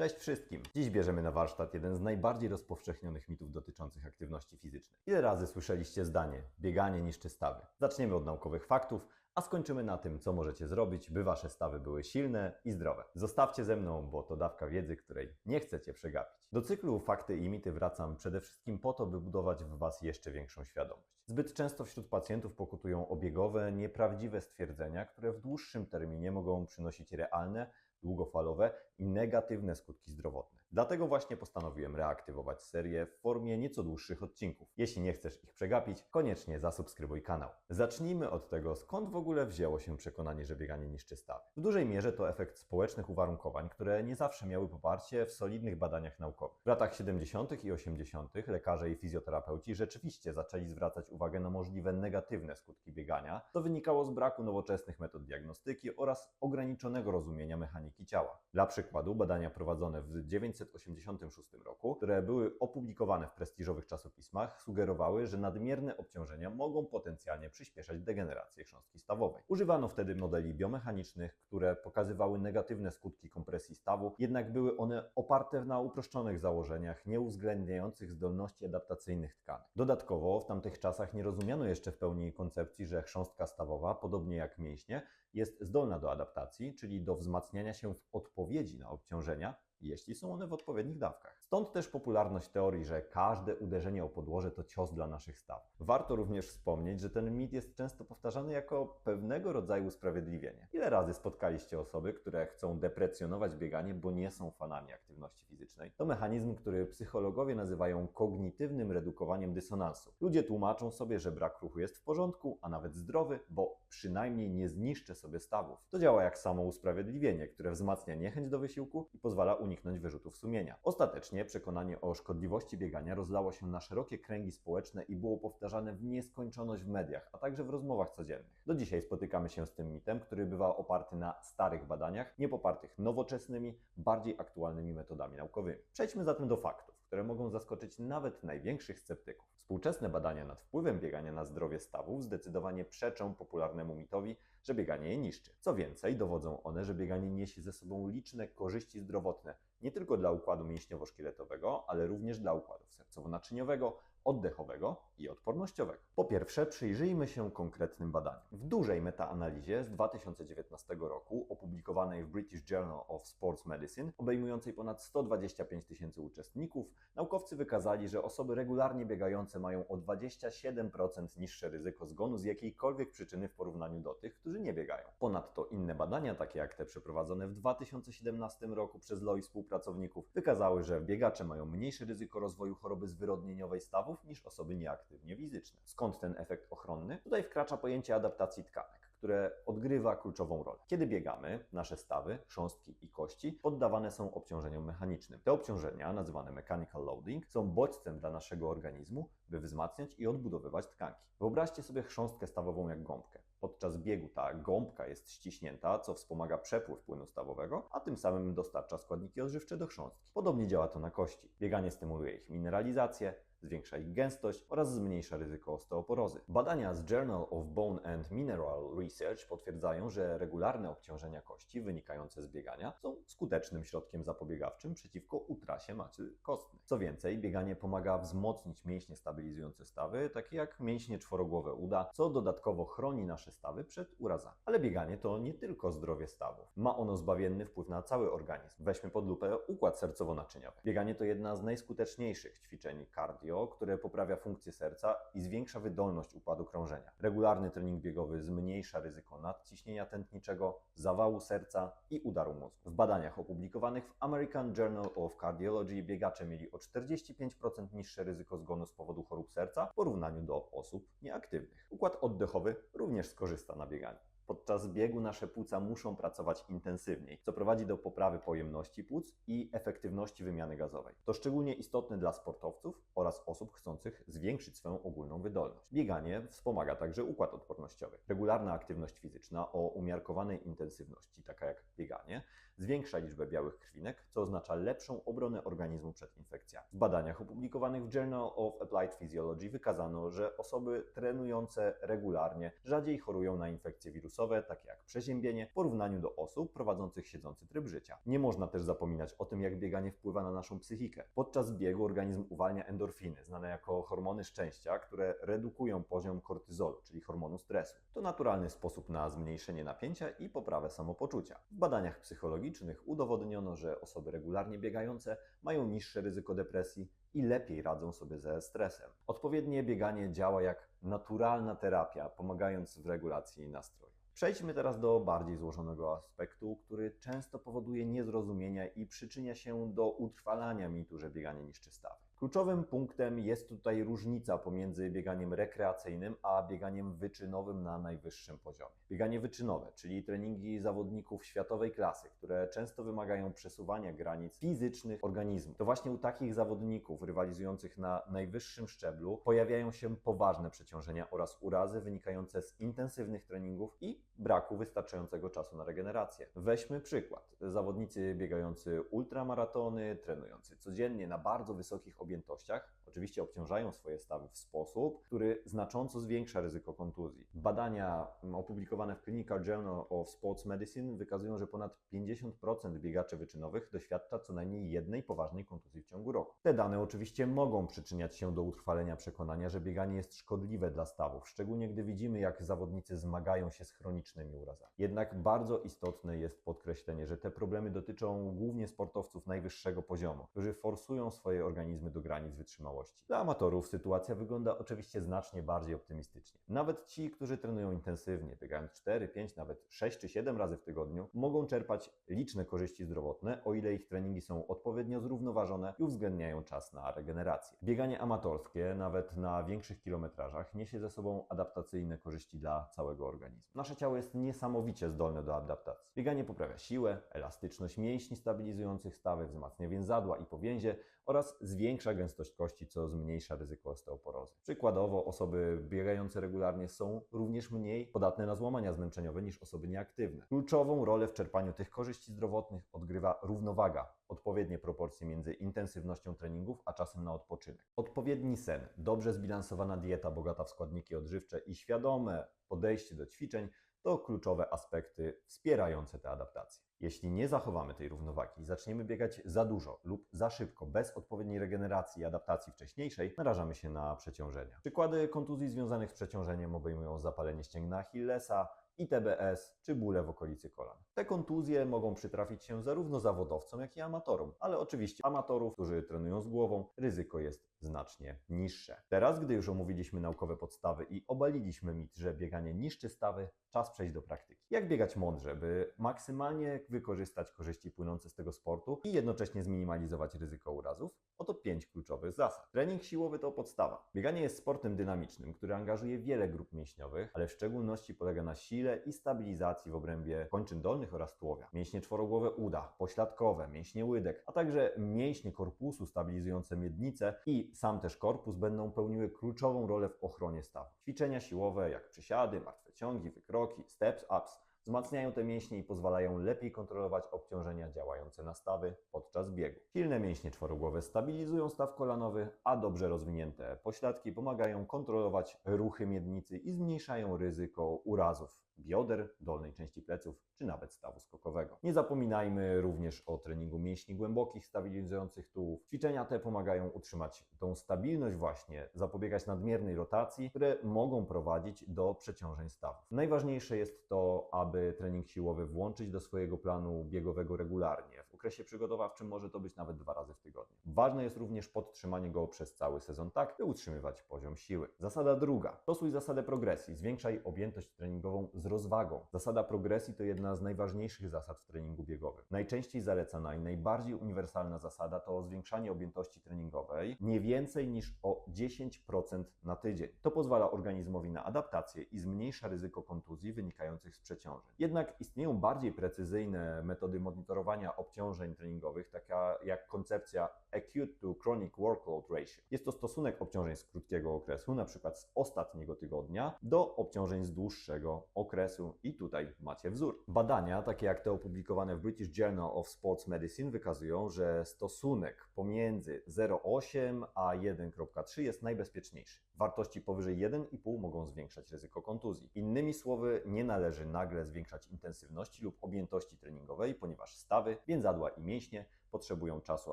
Cześć wszystkim! Dziś bierzemy na warsztat jeden z najbardziej rozpowszechnionych mitów dotyczących aktywności fizycznej. Ile razy słyszeliście zdanie bieganie niszczy stawy? Zaczniemy od naukowych faktów, a skończymy na tym, co możecie zrobić, by wasze stawy były silne i zdrowe. Zostawcie ze mną, bo to dawka wiedzy, której nie chcecie przegapić. Do cyklu Fakty i mity wracam przede wszystkim po to, by budować w was jeszcze większą świadomość. Zbyt często wśród pacjentów pokutują obiegowe, nieprawdziwe stwierdzenia, które w dłuższym terminie mogą przynosić realne, długofalowe i negatywne skutki zdrowotne. Dlatego właśnie postanowiłem reaktywować serię w formie nieco dłuższych odcinków. Jeśli nie chcesz ich przegapić, koniecznie zasubskrybuj kanał. Zacznijmy od tego, skąd w ogóle wzięło się przekonanie, że bieganie niszczy stawy. W dużej mierze to efekt społecznych uwarunkowań, które nie zawsze miały poparcie w solidnych badaniach naukowych. W latach 70. i 80. lekarze i fizjoterapeuci rzeczywiście zaczęli zwracać uwagę na możliwe negatywne skutki biegania, co wynikało z braku nowoczesnych metod diagnostyki oraz ograniczonego rozumienia mechaniki ciała. Dla przykładu badania prowadzone w 1986 roku, które były opublikowane w prestiżowych czasopismach, sugerowały, że nadmierne obciążenia mogą potencjalnie przyspieszać degenerację chrząstki stawowej. Używano wtedy modeli biomechanicznych, które pokazywały negatywne skutki kompresji stawu, jednak były one oparte na uproszczonych założeniach, nie uwzględniających zdolności adaptacyjnych tkanek. Dodatkowo w tamtych czasach nie rozumiano jeszcze w pełni koncepcji, że chrząstka stawowa, podobnie jak mięśnie, jest zdolna do adaptacji, czyli do wzmacniania się w odpowiedzi na obciążenia, jeśli są one w odpowiednich dawkach. Stąd też popularność teorii, że każde uderzenie o podłoże to cios dla naszych stawów. Warto również wspomnieć, że ten mit jest często powtarzany jako pewnego rodzaju usprawiedliwienie. Ile razy spotkaliście osoby, które chcą deprecjonować bieganie, bo nie są fanami aktywności fizycznej? To mechanizm, który psychologowie nazywają kognitywnym redukowaniem dysonansu. Ludzie tłumaczą sobie, że brak ruchu jest w porządku, a nawet zdrowy, bo przynajmniej nie zniszczę sobie stawów. To działa jak samo usprawiedliwienie, które wzmacnia niechęć do wysiłku i pozwala uniknąć wyrzutów sumienia. Ostatecznie przekonanie o szkodliwości biegania rozlało się na szerokie kręgi społeczne i było powtarzane w nieskończoność w mediach, a także w rozmowach codziennych. Do dzisiaj spotykamy się z tym mitem, który bywa oparty na starych badaniach, nie popartych nowoczesnymi, bardziej aktualnymi metodami naukowymi. Przejdźmy zatem do faktów, które mogą zaskoczyć nawet największych sceptyków. Współczesne badania nad wpływem biegania na zdrowie stawów zdecydowanie przeczą popularnemu mitowi, że bieganie je niszczy. Co więcej, dowodzą one, że bieganie niesie ze sobą liczne korzyści zdrowotne, nie tylko dla układu mięśniowo-szkieletowego, ale również dla układu sercowo-naczyniowego, oddechowego i odpornościowego. Po pierwsze, przyjrzyjmy się konkretnym badaniom. W dużej metaanalizie z 2019 roku, opublikowanej w British Journal of Sports Medicine, obejmującej ponad 125 tysięcy uczestników, naukowcy wykazali, że osoby regularnie biegające mają o 27% niższe ryzyko zgonu z jakiejkolwiek przyczyny w porównaniu do tych, którzy nie biegają. Ponadto inne badania, takie jak te przeprowadzone w 2017 roku przez LOI współpracowników, wykazały, że biegacze mają mniejsze ryzyko rozwoju choroby zwyrodnieniowej stawów niż osoby nieaktywnie fizyczne. Skąd ten efekt ochronny? Tutaj wkracza pojęcie adaptacji tkanek, które odgrywa kluczową rolę. Kiedy biegamy, nasze stawy, chrząstki i kości poddawane są obciążeniom mechanicznym. Te obciążenia, nazywane mechanical loading, są bodźcem dla naszego organizmu, by wzmacniać i odbudowywać tkanki. Wyobraźcie sobie chrząstkę stawową jak gąbkę. Podczas biegu ta gąbka jest ściśnięta, co wspomaga przepływ płynu stawowego, a tym samym dostarcza składniki odżywcze do chrząstki. Podobnie działa to na kości. Bieganie stymuluje ich mineralizację, zwiększa ich gęstość oraz zmniejsza ryzyko osteoporozy. Badania z Journal of Bone and Mineral Research potwierdzają, że regularne obciążenia kości wynikające z biegania są skutecznym środkiem zapobiegawczym przeciwko utrasie macy kostnej. Co więcej, bieganie pomaga wzmocnić mięśnie stabilizujące stawy, takie jak mięśnie czworogłowe uda, co dodatkowo chroni nasze stawy przed urazami. Ale bieganie to nie tylko zdrowie stawów. Ma ono zbawienny wpływ na cały organizm. Weźmy pod lupę układ sercowo-naczyniowy. Bieganie to jedna z najskuteczniejszych ćwiczeń cardio, które poprawia funkcję serca i zwiększa wydolność układu krążenia. Regularny trening biegowy zmniejsza ryzyko nadciśnienia tętniczego, zawału serca i udaru mózgu. W badaniach opublikowanych w American Journal of Cardiology biegacze mieli o 45% niższe ryzyko zgonu z powodu chorób serca w porównaniu do osób nieaktywnych. Układ oddechowy również skorzysta na bieganiu. Podczas biegu nasze płuca muszą pracować intensywniej, co prowadzi do poprawy pojemności płuc i efektywności wymiany gazowej. To szczególnie istotne dla sportowców oraz osób chcących zwiększyć swoją ogólną wydolność. Bieganie wspomaga także układ odpornościowy. Regularna aktywność fizyczna o umiarkowanej intensywności, taka jak bieganie, zwiększa liczbę białych krwinek, co oznacza lepszą obronę organizmu przed infekcjami. W badaniach opublikowanych w Journal of Applied Physiology wykazano, że osoby trenujące regularnie rzadziej chorują na infekcje wirusowe przymusowe, takie jak przeziębienie, w porównaniu do osób prowadzących siedzący tryb życia. Nie można też zapominać o tym, jak bieganie wpływa na naszą psychikę. Podczas biegu organizm uwalnia endorfiny, znane jako hormony szczęścia, które redukują poziom kortyzolu, czyli hormonu stresu. To naturalny sposób na zmniejszenie napięcia i poprawę samopoczucia. W badaniach psychologicznych udowodniono, że osoby regularnie biegające mają niższe ryzyko depresji i lepiej radzą sobie ze stresem. Odpowiednie bieganie działa jak naturalna terapia, pomagając w regulacji nastroju. Przejdźmy teraz do bardziej złożonego aspektu, który często powoduje niezrozumienia i przyczynia się do utrwalania mitu, że bieganie niszczy stawy. Kluczowym punktem jest tutaj różnica pomiędzy bieganiem rekreacyjnym a bieganiem wyczynowym na najwyższym poziomie. Bieganie wyczynowe, czyli treningi zawodników światowej klasy, które często wymagają przesuwania granic fizycznych organizmu. To właśnie u takich zawodników rywalizujących na najwyższym szczeblu pojawiają się poważne przeciążenia oraz urazy wynikające z intensywnych treningów i braku wystarczającego czasu na regenerację. Weźmy przykład. Zawodnicy biegający ultramaratony, trenujący codziennie na bardzo wysokich objętościach, oczywiście obciążają swoje stawy w sposób, który znacząco zwiększa ryzyko kontuzji. Badania opublikowane w Clinical Journal of Sports Medicine wykazują, że ponad 50% biegaczy wyczynowych doświadcza co najmniej jednej poważnej kontuzji w ciągu roku. Te dane oczywiście mogą przyczyniać się do utrwalenia przekonania, że bieganie jest szkodliwe dla stawów, szczególnie gdy widzimy, jak zawodnicy zmagają się z chronicznymi urazami. Jednak bardzo istotne jest podkreślenie, że te problemy dotyczą głównie sportowców najwyższego poziomu, którzy forsują swoje organizmy do granic wytrzymałości. Dla amatorów sytuacja wygląda oczywiście znacznie bardziej optymistycznie. Nawet ci, którzy trenują intensywnie, biegając 4, 5, nawet 6 czy 7 razy w tygodniu, mogą czerpać liczne korzyści zdrowotne, o ile ich treningi są odpowiednio zrównoważone i uwzględniają czas na regenerację. Bieganie amatorskie, nawet na większych kilometrażach, niesie ze sobą adaptacyjne korzyści dla całego organizmu. Nasze ciało jest niesamowicie zdolne do adaptacji. Bieganie poprawia siłę, elastyczność mięśni stabilizujących stawy, wzmacnia więzadła i powięzie oraz zwiększa gęstość kości, co zmniejsza ryzyko osteoporozy. Przykładowo osoby biegające regularnie są również mniej podatne na złamania zmęczeniowe niż osoby nieaktywne. Kluczową rolę w czerpaniu tych korzyści zdrowotnych odgrywa równowaga, odpowiednie proporcje między intensywnością treningów a czasem na odpoczynek. Odpowiedni sen, dobrze zbilansowana dieta bogata w składniki odżywcze i świadome podejście do ćwiczeń to kluczowe aspekty wspierające tę adaptację. Jeśli nie zachowamy tej równowagi i zaczniemy biegać za dużo lub za szybko, bez odpowiedniej regeneracji i adaptacji wcześniejszej, narażamy się na przeciążenia. Przykłady kontuzji związanych z przeciążeniem obejmują zapalenie ścięgna Achillesa, ITBS czy bóle w okolicy kolan. Te kontuzje mogą przytrafić się zarówno zawodowcom, jak i amatorom, ale oczywiście amatorów, którzy trenują z głową, ryzyko jest znacznie niższe. Teraz, gdy już omówiliśmy naukowe podstawy i obaliliśmy mit, że bieganie niszczy stawy, czas przejść do praktyki. Jak biegać mądrze, by maksymalnie wykorzystać korzyści płynące z tego sportu i jednocześnie zminimalizować ryzyko urazów? Oto 5 kluczowych zasad. Trening siłowy to podstawa. Bieganie jest sportem dynamicznym, który angażuje wiele grup mięśniowych, ale w szczególności polega na sile i stabilizacji w obrębie kończyn dolnych oraz tułowia. Mięśnie czworogłowe uda, pośladkowe, mięśnie łydek, a także mięśnie korpusu stabilizujące miednicę i sam też korpus będą pełniły kluczową rolę w ochronie stawu. Ćwiczenia siłowe jak przysiady, martwe ciągi, wykroki, steps-ups wzmacniają te mięśnie i pozwalają lepiej kontrolować obciążenia działające na stawy podczas biegu. Silne mięśnie czworogłowe stabilizują staw kolanowy, a dobrze rozwinięte pośladki pomagają kontrolować ruchy miednicy i zmniejszają ryzyko urazów bioder, dolnej części pleców, czy nawet stawu skokowego. Nie zapominajmy również o treningu mięśni głębokich stabilizujących tułów. Ćwiczenia te pomagają utrzymać tą stabilność właśnie, zapobiegać nadmiernej rotacji, które mogą prowadzić do przeciążeń stawów. Najważniejsze jest to, aby trening siłowy włączyć do swojego planu biegowego regularnie. W okresie przygotowawczym może to być nawet 2 razy w tygodniu. Ważne jest również podtrzymanie go przez cały sezon tak, by utrzymywać poziom siły. Zasada druga. Stosuj zasadę progresji. Zwiększaj objętość treningową z rozwagą. Zasada progresji to jedna z najważniejszych zasad w treningu biegowym. Najczęściej zalecana i najbardziej uniwersalna zasada to zwiększanie objętości treningowej nie więcej niż o 10% na tydzień. To pozwala organizmowi na adaptację i zmniejsza ryzyko kontuzji wynikających z przeciążeń. Jednak istnieją bardziej precyzyjne metody monitorowania obciążeń obciążeń treningowych, taka jak koncepcja Acute to Chronic Workload Ratio. Jest to stosunek obciążeń z krótkiego okresu, na przykład z ostatniego tygodnia, do obciążeń z dłuższego okresu i tutaj macie wzór. Badania, takie jak te opublikowane w British Journal of Sports Medicine, wykazują, że stosunek pomiędzy 0,8 a 1,3 jest najbezpieczniejszy. Wartości powyżej 1,5 mogą zwiększać ryzyko kontuzji. Innymi słowy, nie należy nagle zwiększać intensywności lub objętości treningowej, ponieważ stawy, więzadła i mięśnie potrzebują czasu,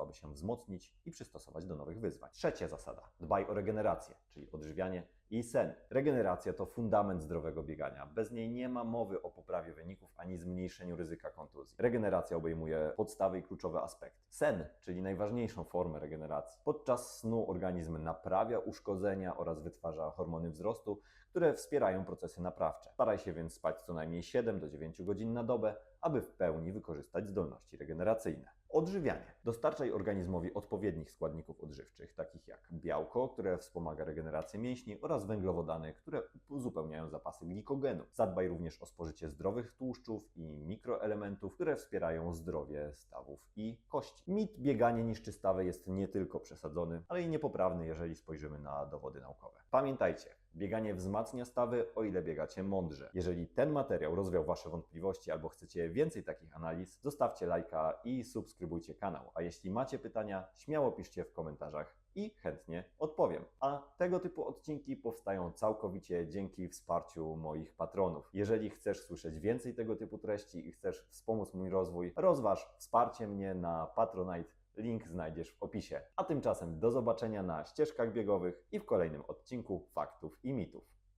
aby się wzmocnić i przystosować do nowych wyzwań. Trzecia zasada. Dbaj o regenerację, czyli odżywianie i sen. Regeneracja to fundament zdrowego biegania. Bez niej nie ma mowy o poprawie wyników ani zmniejszeniu ryzyka kontuzji. Regeneracja obejmuje podstawy i kluczowe aspekty. Sen, czyli najważniejszą formę regeneracji. Podczas snu organizm naprawia uszkodzenia oraz wytwarza hormony wzrostu, które wspierają procesy naprawcze. Staraj się więc spać co najmniej 7 do 9 godzin na dobę, aby w pełni wykorzystać zdolności regeneracyjne. Odżywianie. Dostarczaj organizmowi odpowiednich składników odżywczych, takich jak białko, które wspomaga regenerację mięśni, oraz węglowodany, które uzupełniają zapasy glikogenu. Zadbaj również o spożycie zdrowych tłuszczów i mikroelementów, które wspierają zdrowie stawów i kości. Mit bieganie niszczy stawy jest nie tylko przesadzony, ale i niepoprawny, jeżeli spojrzymy na dowody naukowe. Pamiętajcie, bieganie wzmacnia stawy, o ile biegacie mądrze. Jeżeli ten materiał rozwiał Wasze wątpliwości albo chcecie więcej takich analiz, zostawcie lajka i subskrybujcie kanał. A jeśli macie pytania, śmiało piszcie w komentarzach i chętnie odpowiem. A tego typu odcinki powstają całkowicie dzięki wsparciu moich patronów. Jeżeli chcesz słyszeć więcej tego typu treści i chcesz wspomóc mój rozwój, rozważ wsparcie mnie na Patronite. Link znajdziesz w opisie. A tymczasem do zobaczenia na ścieżkach biegowych i w kolejnym odcinku Faktów i Mitów.